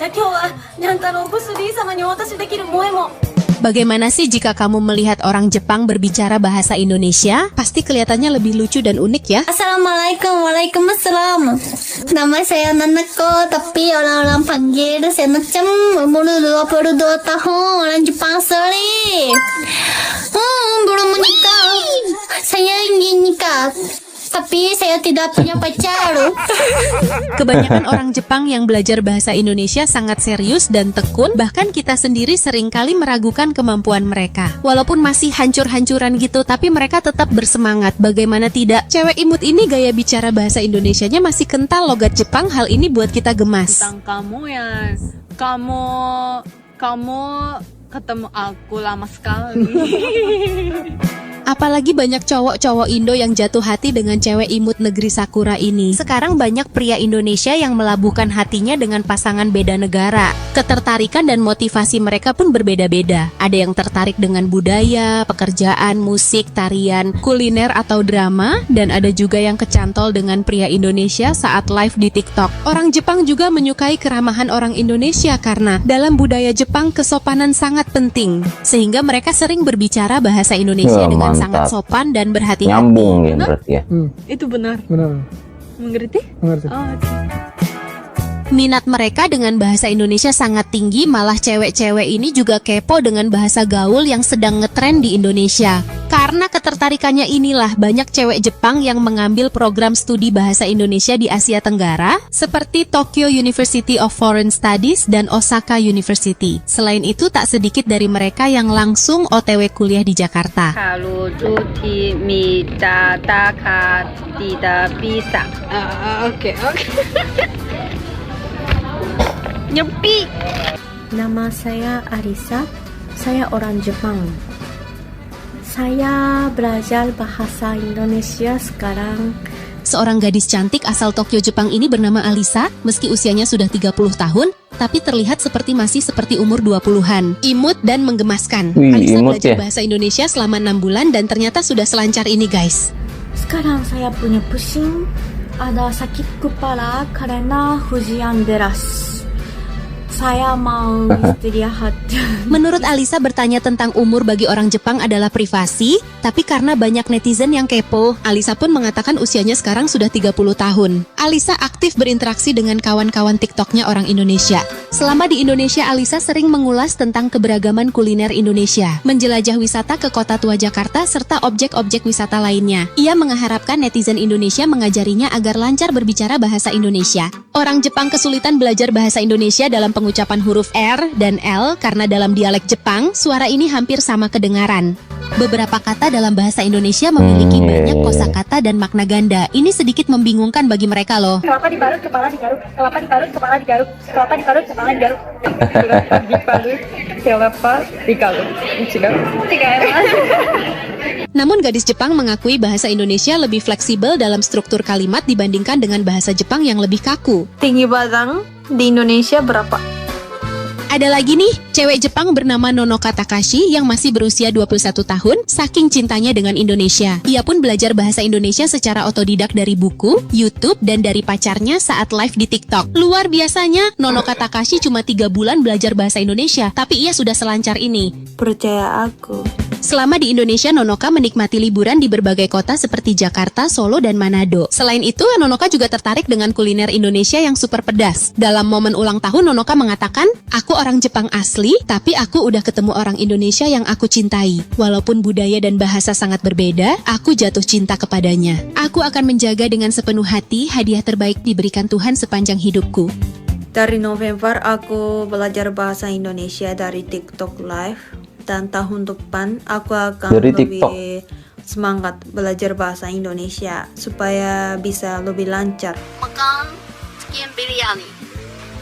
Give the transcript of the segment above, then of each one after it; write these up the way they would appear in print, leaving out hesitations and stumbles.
じゃあ今日はにゃん太郎ブス D 様にお渡しできる萌えも。 Bagaimana sih jika kamu melihat orang Jepang berbicara bahasa Indonesia? Pasti kelihatannya lebih lucu dan unik ya? Assalamualaikum, waalaikumsalam. Nama saya Nanako, tapi orang-orang panggil saya Nacham. Umur 22 tahun, orang Jepang asli. Belum menikah. Saya ingin nikah, tapi saya tidak punya pacar. Kebanyakan orang Jepang yang belajar bahasa Indonesia sangat serius dan tekun, bahkan kita sendiri seringkali meragukan kemampuan mereka. Walaupun masih hancur-hancuran gitu, tapi mereka tetap bersemangat. Bagaimana tidak? Cewek imut ini gaya bicara bahasa Indonesianya masih kental logat Jepang, hal ini buat kita gemas. Tentang kamu ya, kamu ketemu aku lama sekali. Apalagi banyak cowok-cowok Indo yang jatuh hati dengan cewek imut negeri Sakura ini. Sekarang banyak pria Indonesia yang melabuhkan hatinya dengan pasangan beda negara. Ketertarikan dan motivasi mereka pun berbeda-beda. Ada yang tertarik dengan budaya, pekerjaan, musik, tarian, kuliner atau drama, dan ada juga yang kecantol dengan pria Indonesia saat live di TikTok. Orang Jepang juga menyukai keramahan orang Indonesia karena dalam budaya Jepang kesopanan sangat penting, sehingga mereka sering berbicara bahasa Indonesia dengan sangat sopan dan berhati-hati. Nyambung ya berarti ya. Itu benar. Mengerti? Mengerti. Oh, Minat mereka dengan bahasa Indonesia sangat tinggi, malah cewek-cewek ini juga kepo dengan bahasa gaul yang sedang ngetren di Indonesia. Karena ketertarikannya inilah banyak cewek Jepang yang mengambil program studi bahasa Indonesia di Asia Tenggara, seperti Tokyo University of Foreign Studies dan Osaka University. Selain itu, tak sedikit dari mereka yang langsung OTW kuliah di Jakarta. Kalau cuti minta takat tidak bisa. Oke. Nyepi. Nama saya Arisa, saya orang Jepang. Saya belajar bahasa Indonesia sekarang. Seorang gadis cantik asal Tokyo, Jepang ini bernama Alisa. Meski usianya sudah 30 tahun, tapi terlihat masih seperti umur 20-an. Imut dan menggemaskan. Alisa belajar bahasa Indonesia selama 6 bulan dan ternyata sudah selancar ini, guys. Sekarang saya punya pusing, ada sakit kepala karena hujan deras. Saya mau istirahat. Menurut Alisa, bertanya tentang umur bagi orang Jepang adalah privasi, tapi karena banyak netizen yang kepo, Alisa pun mengatakan usianya sekarang sudah 30 tahun. Alisa aktif berinteraksi dengan kawan-kawan TikToknya orang Indonesia. Selama di Indonesia, Alisa sering mengulas tentang keberagaman kuliner Indonesia, menjelajah wisata ke kota tua Jakarta, serta objek-objek wisata lainnya. Ia mengharapkan netizen Indonesia mengajarinya agar lancar berbicara bahasa Indonesia. Orang Jepang kesulitan belajar bahasa Indonesia dalam pengucapan huruf R dan L karena dalam dialek Jepang, suara ini hampir sama kedengaran. Beberapa kata dalam bahasa Indonesia memiliki banyak kosakata dan makna ganda. Ini sedikit membingungkan bagi mereka loh. Kelapa diparut, kepala digaruk. Kelapa diparut, kepala digaruk. Kelapa diparut, kepala digaruk. Kelapa digaruk. Namun gadis Jepang mengakui bahasa Indonesia lebih fleksibel dalam struktur kalimat dibandingkan dengan bahasa Jepang yang lebih kaku. Tinggi badan di Indonesia berapa? Ada lagi nih, cewek Jepang bernama Nonoka Takashi yang masih berusia 21 tahun, saking cintanya dengan Indonesia. Ia pun belajar bahasa Indonesia secara otodidak dari buku, YouTube, dan dari pacarnya saat live di TikTok. Luar biasanya, Nonoka Takashi cuma 3 bulan belajar bahasa Indonesia, tapi ia sudah selancar ini. Percaya aku. Selama di Indonesia, Nonoka menikmati liburan di berbagai kota seperti Jakarta, Solo, dan Manado. Selain itu, Nonoka juga tertarik dengan kuliner Indonesia yang super pedas. Dalam momen ulang tahun, Nonoka mengatakan, "Aku orang Jepang asli, tapi aku udah ketemu orang Indonesia yang aku cintai. Walaupun budaya dan bahasa sangat berbeda, aku jatuh cinta kepadanya. Aku akan menjaga dengan sepenuh hati hadiah terbaik diberikan Tuhan sepanjang hidupku." Dari November aku belajar bahasa Indonesia dari TikTok Live. Dan tahun depan aku akan lebih semangat belajar bahasa Indonesia supaya bisa lebih lancar. Makan chicken biryani.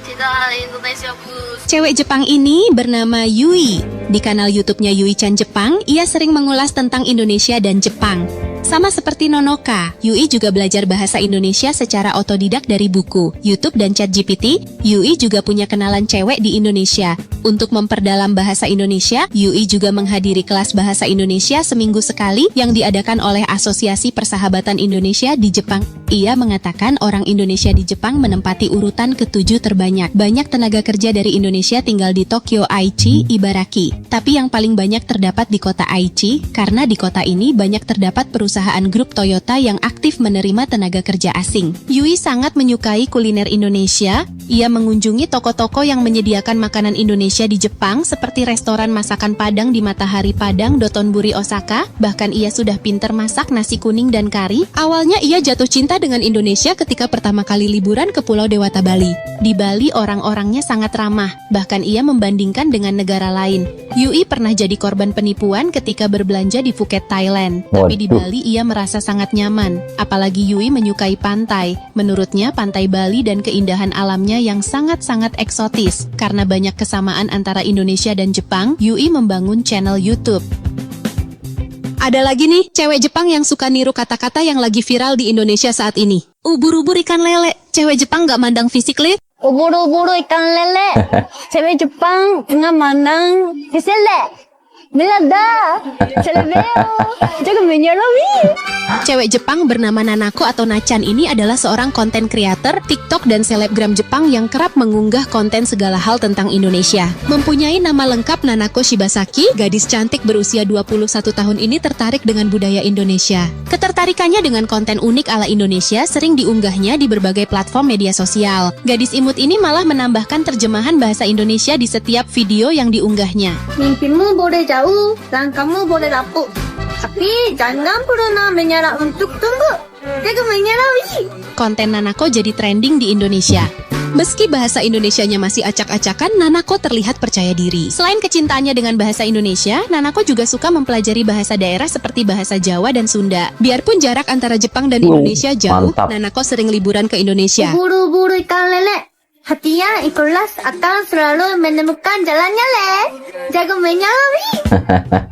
Tidak Indonesia bus. Cewek Jepang ini bernama Yui. Di kanal YouTube-nya Yui Chan Jepang, ia sering mengulas tentang Indonesia dan Jepang. Sama seperti Nonoka, Yui juga belajar bahasa Indonesia secara otodidak dari buku, YouTube dan ChatGPT. Yui juga punya kenalan cewek di Indonesia. Untuk memperdalam bahasa Indonesia, Yui juga menghadiri kelas bahasa Indonesia seminggu sekali yang diadakan oleh Asosiasi Persahabatan Indonesia di Jepang. Ia mengatakan orang Indonesia di Jepang menempati urutan ke-7 terbanyak. Banyak tenaga kerja dari Indonesia tinggal di Tokyo, Aichi, Ibaraki. Tapi yang paling banyak terdapat di kota Aichi, karena di kota ini banyak terdapat perusahaan grup Toyota yang aktif menerima tenaga kerja asing. Yui sangat menyukai kuliner Indonesia. Ia mengunjungi toko-toko yang menyediakan makanan Indonesia di Jepang seperti restoran masakan Padang di Matahari Padang, Dotonbori, Osaka. Bahkan ia sudah pinter masak nasi kuning dan kari. Awalnya ia jatuh cinta dengan Indonesia ketika pertama kali liburan ke Pulau Dewata, Bali. Di Bali orang-orangnya sangat ramah, bahkan ia membandingkan dengan negara lain. Yui pernah jadi korban penipuan ketika berbelanja di Phuket, Thailand. Tapi di Bali ia merasa sangat nyaman. Apalagi Yui menyukai pantai. Menurutnya pantai Bali dan keindahan alamnya yang sangat-sangat eksotis. Karena banyak kesamaan antara Indonesia dan Jepang, Yui membangun channel YouTube. Ada lagi nih, cewek Jepang yang suka niru kata-kata yang lagi viral di Indonesia saat ini. Ubur-ubur ikan lele. Cewek Jepang gak mandang fisik, Li. Ubur-ubur ikan lele. Cewek Jepang nggak mandang fisile. Milada, celebeo, jaga menyalawi. Cewek Jepang bernama Nanako atau Nachan ini adalah seorang konten creator, TikTok dan selebgram Jepang yang kerap mengunggah konten segala hal tentang Indonesia. Mempunyai nama lengkap Nanako Shibasaki, gadis cantik berusia 21 tahun ini tertarik dengan budaya Indonesia. Ketertarikannya dengan konten unik ala Indonesia sering diunggahnya di berbagai platform media sosial. Gadis imut ini malah menambahkan terjemahan bahasa Indonesia di setiap video yang diunggahnya. Mimpimu boleh jauh, langkahmu boleh lapuk. Tapi jangan pernah menyerah untuk tumbuh. Jaga menyalawi. Konten Nanako jadi trending di Indonesia. Meski bahasa Indonesianya masih acak-acakan, Nanako terlihat percaya diri. Selain kecintaannya dengan bahasa Indonesia, Nanako juga suka mempelajari bahasa daerah seperti bahasa Jawa dan Sunda. Biarpun jarak antara Jepang dan Indonesia jauh, Nanako sering liburan ke Indonesia. Buru-buru ikan lele. Hatinya ikhlas akan selalu menemukan jalannya, Le. Jaga menyalawi.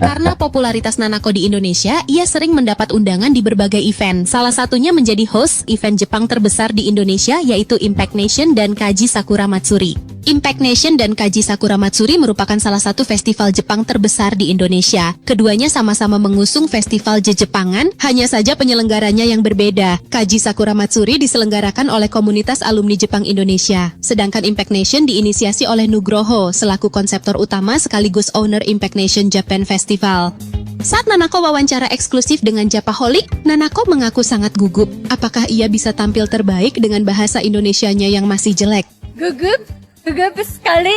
Karena popularitas Nanako di Indonesia, ia sering mendapat undangan di berbagai event. Salah satunya menjadi host event Jepang terbesar di Indonesia, yaitu Impact Nation dan Kaji Sakura Matsuri. Impact Nation dan Kaji Sakura Matsuri merupakan salah satu festival Jepang terbesar di Indonesia. Keduanya sama-sama mengusung festival Jepangan, hanya saja penyelenggaranya yang berbeda. Kaji Sakura Matsuri diselenggarakan oleh komunitas alumni Jepang Indonesia. Sedangkan Impact Nation diinisiasi oleh Nugroho, selaku konseptor utama sekaligus owner Impact Nation Japan Festival. Saat Nanako wawancara eksklusif dengan Japaholic, Nanako mengaku sangat gugup. Apakah ia bisa tampil terbaik dengan bahasa Indonesianya yang masih jelek? Gugup sekali.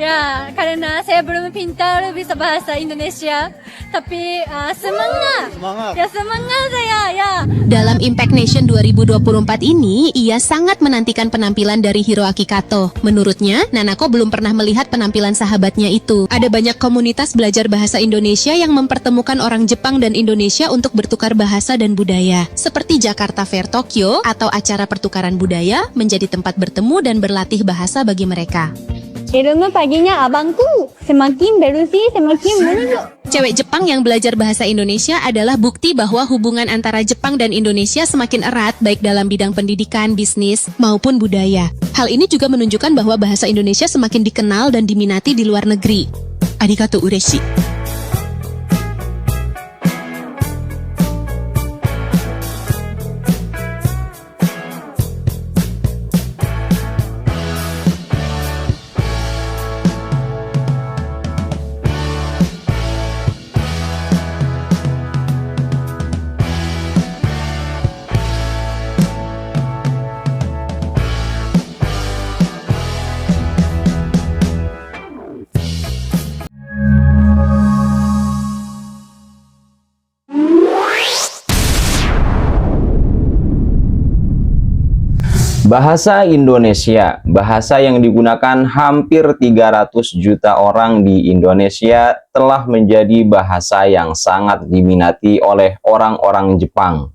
Ya, karena saya belum pintar bisa bahasa Indonesia. Tapi semangat. Ya, semangat saya, ya. Dalam Impact Nation 2024 ini, ia sangat menantikan penampilan dari Hiroaki Kato. Menurutnya, Nanako belum pernah melihat penampilan sahabatnya itu. Ada banyak komunitas belajar bahasa Indonesia yang mempertemukan orang Jepang dan Indonesia untuk bertukar bahasa dan budaya. Seperti Jakarta Fair Tokyo atau acara pertukaran budaya menjadi tempat bertemu dan berlatih bahasa bagi mereka. Ilmu paginya abangku, semakin berusi semakin menunjuk. Cewek Jepang yang belajar bahasa Indonesia adalah bukti bahwa hubungan antara Jepang dan Indonesia semakin erat baik dalam bidang pendidikan, bisnis, maupun budaya. Hal ini juga menunjukkan bahwa bahasa Indonesia semakin dikenal dan diminati di luar negeri. Arigatou ureshi. Bahasa Indonesia, bahasa yang digunakan hampir 300 juta orang di Indonesia, telah menjadi bahasa yang sangat diminati oleh orang-orang Jepang.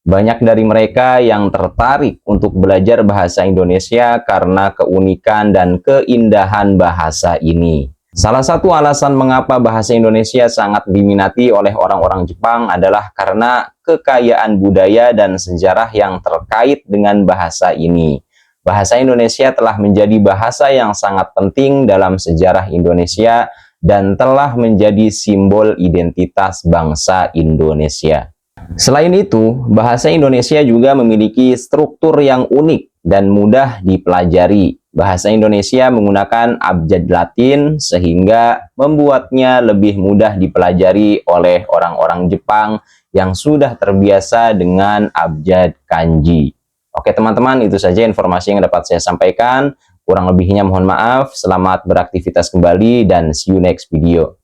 Banyak dari mereka yang tertarik untuk belajar bahasa Indonesia karena keunikan dan keindahan bahasa ini. Salah satu alasan mengapa bahasa Indonesia sangat diminati oleh orang-orang Jepang adalah karena kekayaan budaya dan sejarah yang terkait dengan bahasa ini. Bahasa Indonesia telah menjadi bahasa yang sangat penting dalam sejarah Indonesia dan telah menjadi simbol identitas bangsa Indonesia. Selain itu, bahasa Indonesia juga memiliki struktur yang unik dan mudah dipelajari. Bahasa Indonesia menggunakan abjad Latin sehingga membuatnya lebih mudah dipelajari oleh orang-orang Jepang yang sudah terbiasa dengan abjad kanji. Oke teman-teman, itu saja informasi yang dapat saya sampaikan. Kurang lebihnya mohon maaf. Selamat beraktivitas kembali dan see you next video.